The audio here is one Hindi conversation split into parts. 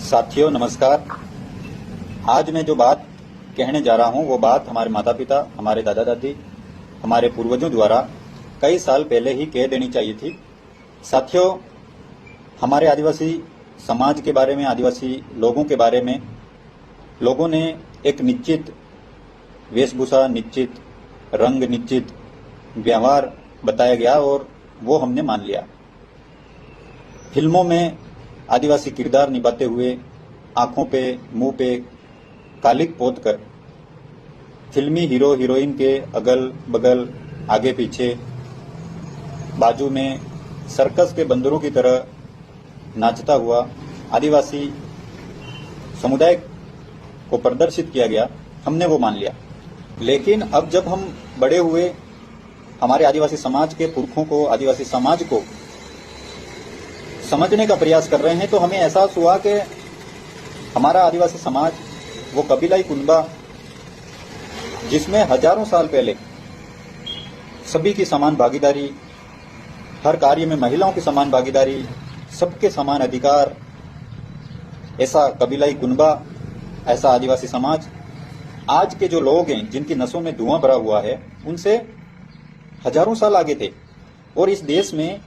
साथियों नमस्कार। आज मैं जो बात कहने जा रहा हूं वो बात हमारे माता पिता, हमारे दादा दादी, हमारे पूर्वजों द्वारा कई साल पहले ही कह देनी चाहिए थी। साथियों, हमारे आदिवासी समाज के बारे में, आदिवासी लोगों के बारे में लोगों ने एक निश्चित वेशभूषा, निश्चित रंग, निश्चित व्यवहार बताया गया और वो हमने मान लिया। फिल्मों में आदिवासी किरदार निभाते हुए आंखों पे, मुंह पे कालिक पोत कर फिल्मी हीरो हीरोइन के अगल बगल, आगे पीछे, बाजू में सर्कस के बंदरों की तरह नाचता हुआ आदिवासी समुदाय को प्रदर्शित किया गया, हमने वो मान लिया। लेकिन अब जब हम बड़े हुए, हमारे आदिवासी समाज के पुरखों को, आदिवासी समाज को समझने का प्रयास कर रहे हैं तो हमें एहसास हुआ कि हमारा आदिवासी समाज वो कबीलाई कुनबा जिसमें हजारों साल पहले सभी की समान भागीदारी, हर कार्य में महिलाओं की समान भागीदारी, सबके समान अधिकार, ऐसा कबीलाई कुनबा, ऐसा आदिवासी समाज आज के जो लोग हैं जिनकी नसों में धुआं भरा हुआ है उनसे हजारों साल आगे थे। और इस देश में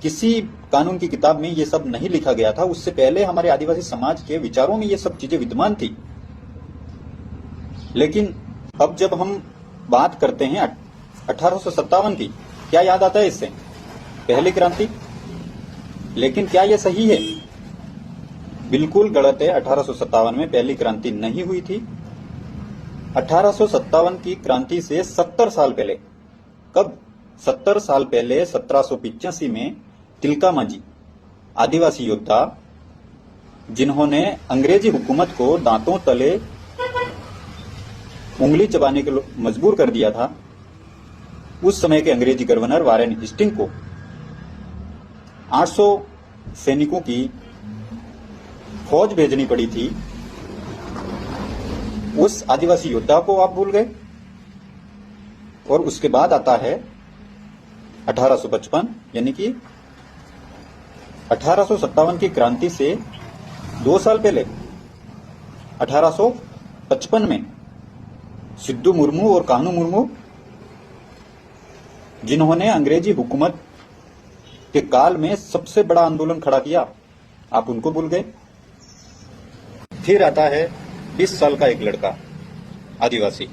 किसी कानून की किताब में ये सब नहीं लिखा गया था। उससे पहले हमारे आदिवासी समाज के विचारों में ये सब चीजें विद्यमान थी। लेकिन अब जब हम बात करते हैं 1857 की, क्या याद आता है इससे? पहली क्रांति। लेकिन क्या यह सही है? बिल्कुल गलत है। 1857 में पहली क्रांति नहीं हुई थी। 1857 की क्रांति से 70 साल पहले, कब? 70 साल पहले 1785 में तिलका मांझी, आदिवासी योद्धा जिन्होंने अंग्रेजी हुकूमत को दांतों तले उंगली चबाने के लिए मजबूर कर दिया था, उस समय के अंग्रेजी गवर्नर वारेन हेस्टिंग को 800 सैनिकों की फौज भेजनी पड़ी थी। उस आदिवासी योद्धा को आप भूल गए। और उसके बाद आता है 1855, यानी कि 1857 की क्रांति से 2 साल पहले 1855 में सिद्धू मुर्मू और कान्हू मुर्मू, जिन्होंने अंग्रेजी हुकूमत के काल में सबसे बड़ा आंदोलन खड़ा किया, आप उनको भूल गए। फिर आता है 20 साल का एक लड़का, आदिवासी,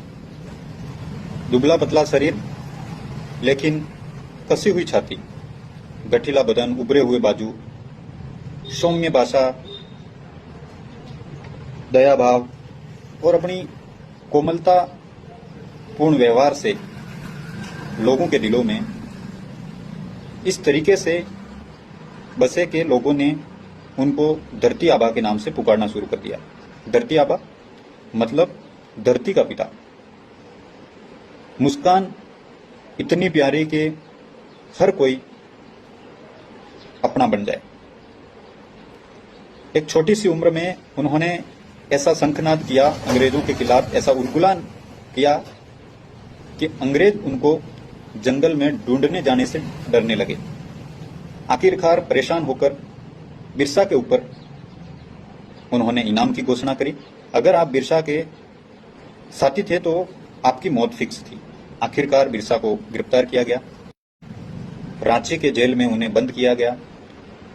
दुबला पतला शरीर लेकिन कसी हुई छाती, गठीला बदन, उभरे हुए बाजू, सौम्य भाषा, दया भाव और अपनी कोमलता पूर्ण व्यवहार से लोगों के दिलों में इस तरीके से बसे के लोगों ने उनको धरती आबा के नाम से पुकारना शुरू कर दिया। धरती आबा मतलब धरती का पिता। मुस्कान इतनी प्यारी कि हर कोई अपना बन जाए। एक छोटी सी उम्र में उन्होंने ऐसा शंखनाद किया अंग्रेजों के खिलाफ, ऐसा उलगुलान किया कि अंग्रेज उनको जंगल में ढूंढने जाने से डरने लगे। आखिरकार परेशान होकर बिरसा के ऊपर उन्होंने इनाम की घोषणा करी। अगर आप बिरसा के साथी थे तो आपकी मौत फिक्स थी। आखिरकार बिरसा को गिरफ्तार किया गया, रांची के जेल में उन्हें बंद किया गया,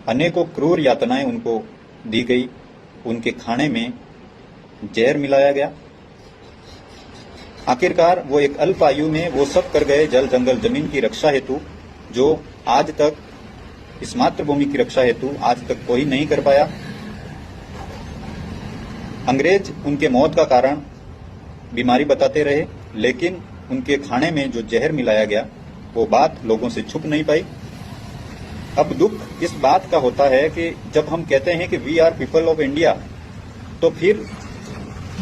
अनेकों क्रूर यातनाएं उनको दी गई, उनके खाने में जहर मिलाया गया। आखिरकार वो एक अल्प आयु में वो सब कर गए जल जंगल जमीन की रक्षा हेतु, जो आज तक इस मातृभूमि की रक्षा हेतु आज तक कोई नहीं कर पाया। अंग्रेज उनके मौत का कारण बीमारी बताते रहे, लेकिन उनके खाने में जो जहर मिलाया गया वो बात लोगों से छुप नहीं पाई। अब दुख इस बात का होता है कि जब हम कहते हैं कि we are people of India, तो फिर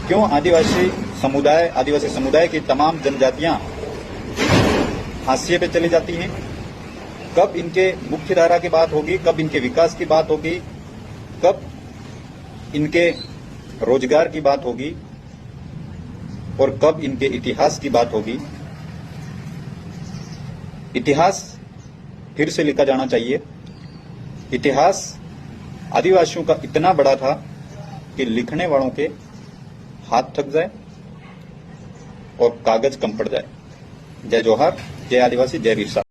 क्यों आदिवासी समुदाय की तमाम जनजातियां हाशिए पे चली जाती हैं? कब इनके मुख्य धारा की बात होगी, कब इनके विकास की बात होगी, कब इनके रोजगार की बात होगी और कब इनके इतिहास की बात होगी? इतिहास फिर से लिखा जाना चाहिए। इतिहास आदिवासियों का इतना बड़ा था कि लिखने वालों के हाथ थक जाए और कागज कम पड़ जाए। जय जोहार, जय आदिवासी, जय बिरसा।